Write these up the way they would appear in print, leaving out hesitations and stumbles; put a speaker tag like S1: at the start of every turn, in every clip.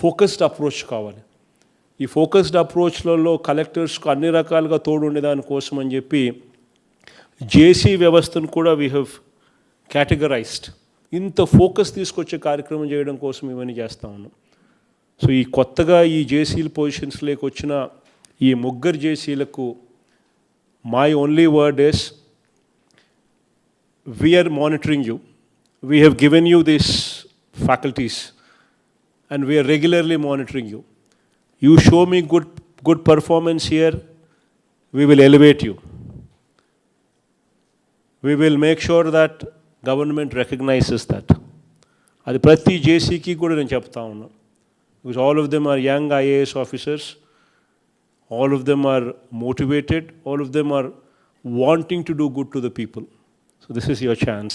S1: Focused approach కావాలి. ఈ focused అప్రోచ్లలో కలెక్టర్స్కు అన్ని రకాలుగా తోడు ఉండేదానికోసం అని చెప్పి జేసీ వ్యవస్థను కూడా వీ హ్యావ్ కేటగరైజ్డ్. ఇంత ఫోకస్ తీసుకొచ్చే కార్యక్రమం చేయడం కోసం ఇవన్నీ చేస్తూ ఉన్నాం. సో ఈ కొత్తగా ఈ జేసీల పొజిషన్స్లోకి వచ్చిన ఈ ముగ్గురు జేసీలకు my only word is we are monitoring you. We have given you these faculties and we are regularly monitoring you. You show me good performance here, we will elevate you. We will make sure that government recognizes that. అది ప్రతి జేసీకి కూడా నేను చెప్తా ఉన్నా. Because all of them are young IAS officers, all of them are motivated, all of them are wanting to do good to the people. So this is your chance.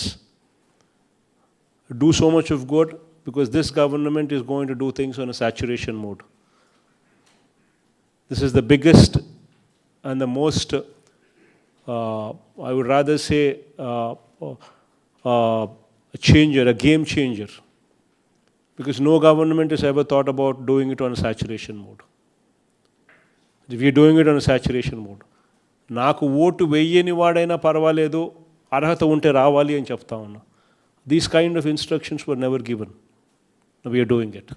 S1: Do so much of good because this government is going to do things on a saturation mode. This is the biggest and the most, I would rather say, a changer, a game changer. Because no government has ever thought about doing it on a saturation mode. If you're doing it on a saturation mode, నాకు vote వెయ్యని వాడైనా పర్వాలేదు, అర్హత ఉంటే రావాలి అని చెప్తా ఉన్నా. These kind of instructions were never given. We are doing it.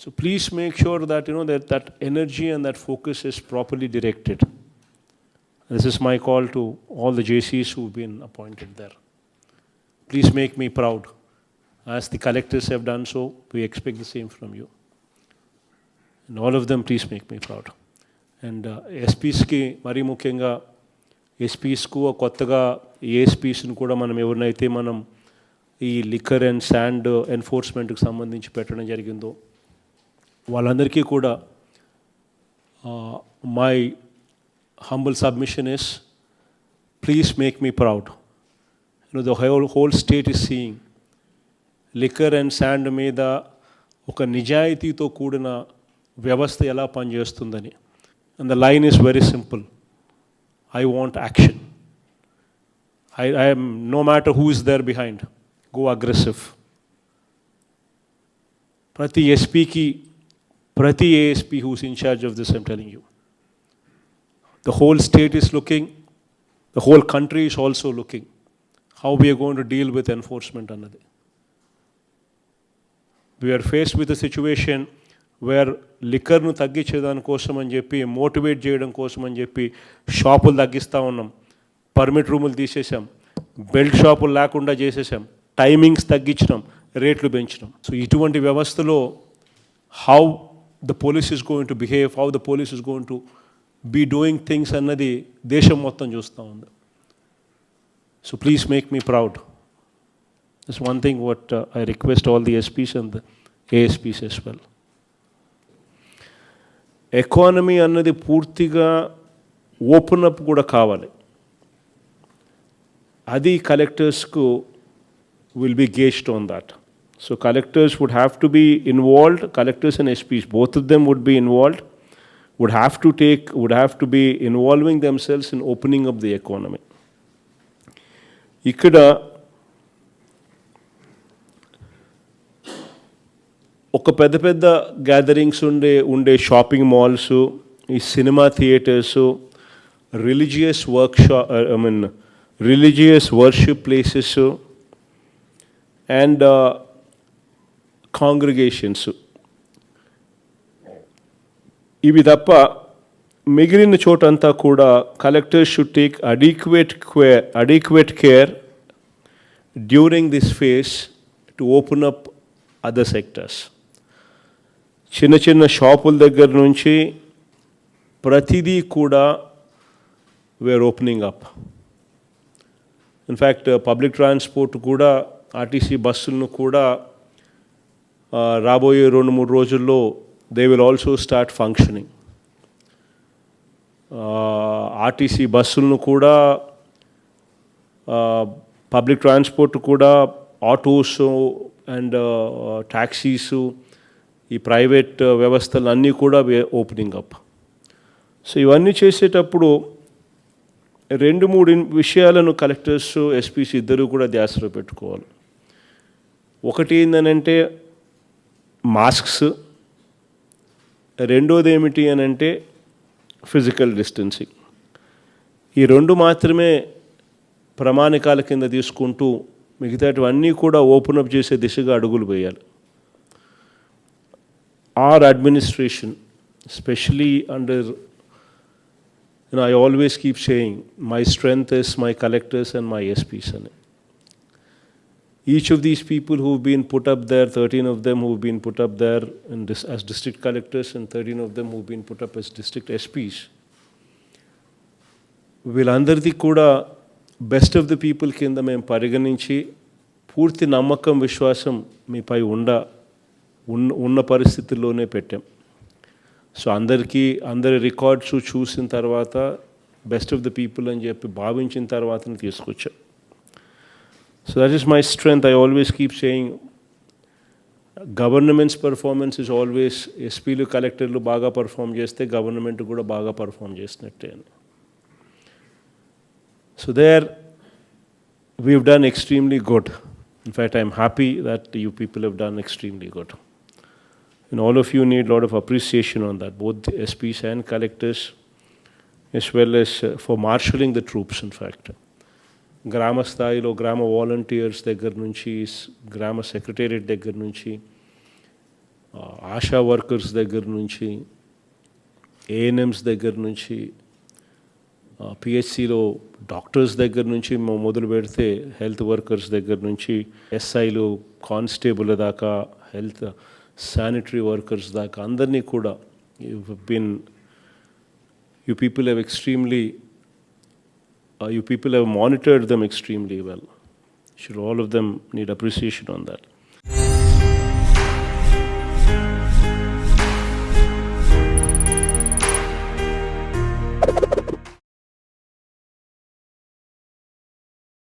S1: So please make sure that that energy and that focus is properly directed. This is my call to all the జేసీస్ who been appointed there. Please make me proud. As the collectors have done so, we expect the same from you. And all of them please make me proud. And ఎస్పీస్కి మరీ ముఖ్యంగా ఎస్పీస్కు కొత్తగా ఏఎస్పీస్ని కూడా మనం ఎవరినైతే మనం ఈ liquor and sand ఎన్ఫోర్స్మెంట్కి సంబంధించి పెట్టడం జరిగిందో వాళ్ళందరికీ కూడా my humble submission is please make me proud. The whole state is seeing liquor and sand మీద ఒక నిజాయితీతో కూడిన వ్యవస్థ ఎలా పనిచేస్తుందని. And the line is very simple. I want action. I am, no matter who is there behind, go aggressive. Prati SP ki, Prati ASP who's in charge of this, I'm telling you. The whole state is looking, the whole country is also looking how we are going to deal with enforcement another. We are faced with a situation where లిక్కర్ను తగ్గించేదాని కోసం అని చెప్పి motivate చేయడం కోసం అని చెప్పి షాపులు తగ్గిస్తూ ఉన్నాం, పర్మిట్ రూములు తీసేసాం, బెల్ట్ షాపులు లేకుండా చేసేసాం, టైమింగ్స్ తగ్గించినాం, రేట్లు పెంచినాం. సో ఇటువంటి వ్యవస్థలో how the police is going to behave, how the police is going to be doing things అన్నది దేశం మొత్తం చూస్తూ ఉంది. So please make me proud. This one thing what I request all the SPs and the ASPs as well. Economy అన్నది పూర్తిగా open up కూడా కావాలి. అది కలెక్టర్స్కు will be gauged on that. So collectors would have to be involved, collectors and SPs both of them would be involved, would have to be involving themselves in opening up the economy. ఇక్కడ ఒక పెద్ద పెద్ద gatherings ఉండే shopping malls, ఈ cinema theatres, religious religious worship places and congregations, ఇవి తప్ప మిగిలిన చోటంతా కూడా collectors should take adequate care during this phase to open up other sectors. చిన్న చిన్న షాపుల దగ్గర నుంచి ప్రతిదీ కూడా were opening up. In fact public transport కూడా, ఆర్టీసీ బస్సులను కూడా రాబోయే 2-3 రోజుల్లో they will also start functioning. RTC బస్సులను కూడా, పబ్లిక్ ట్రాన్స్పోర్ట్ కూడా, ఆటోస్ అండ్ ట్యాక్సీసు, ఈ ప్రైవేట్ వ్యవస్థలు అన్నీ కూడా ఓపెనింగ్ అప్. సో ఇవన్నీ చేసేటప్పుడు 2-3 విషయాలను కలెక్టర్స్, ఎస్పీస్ ఇద్దరు కూడా ధ్యాసలో పెట్టుకోవాలి. ఒకటి ఏంటంటే మాస్క్స్, రెండోది ఏమిటి అని అంటే ఫిజికల్ డిస్టెన్సింగ్. ఈ రెండు మాత్రమే ప్రామాణికాల కింద తీసుకుంటూ మిగతాటివన్నీ కూడా ఓపెన్ అప్ చేసే దిశగా అడుగులు వేయాలి. Our administration, especially under, I always keep saying, my strength is my collectors and my SPs. Each of these people who've been put up there, 13 of them who've been put up there as district collectors and 13 of them who've been put up as district SPs, వీళ్ళందరిది కూడా best of the people కింద మేము పరిగణించి పూర్తి నమ్మకం విశ్వాసం మీపై ఉన్న పరిస్థితుల్లోనే పెట్టాం. సో అందరి రికార్డ్స్ చూసిన తర్వాత బెస్ట్ ఆఫ్ ది పీపుల్ అని చెప్పి భావించిన తర్వాతనే తీసుకొచ్చాం. So that is my strength. I always keep saying government's performance is always, ఎస్పీలు కలెక్టర్లు బాగా పర్ఫామ్ చేస్తే గవర్నమెంట్ కూడా బాగా పర్ఫామ్ చేసినట్టే అని. So there we've done extremely good. In fact, I'm happy that you people have done extremely good. And all of you need a lot of appreciation on that, both the SPs and collectors, as well as for marshalling the troops, in fact. Grama స్థాయిలో గ్రామ volunteers దగ్గర నుంచి, గ్రామ secretariat దగ్గర నుంచి, ASHA workers దగ్గర నుంచి, ANMs దగ్గర నుంచి, పిహెచ్సిలో డాక్టర్స్ దగ్గర నుంచి మొదలు పెడితే హెల్త్ వర్కర్స్ దగ్గర నుంచి, ఎస్ఐలు, కానిస్టేబుల్ దాకా, హెల్త్ శానిటరీ వర్కర్స్ దాకా అందరినీ కూడా you people have monitored them extremely well. Should all of them need appreciation on that.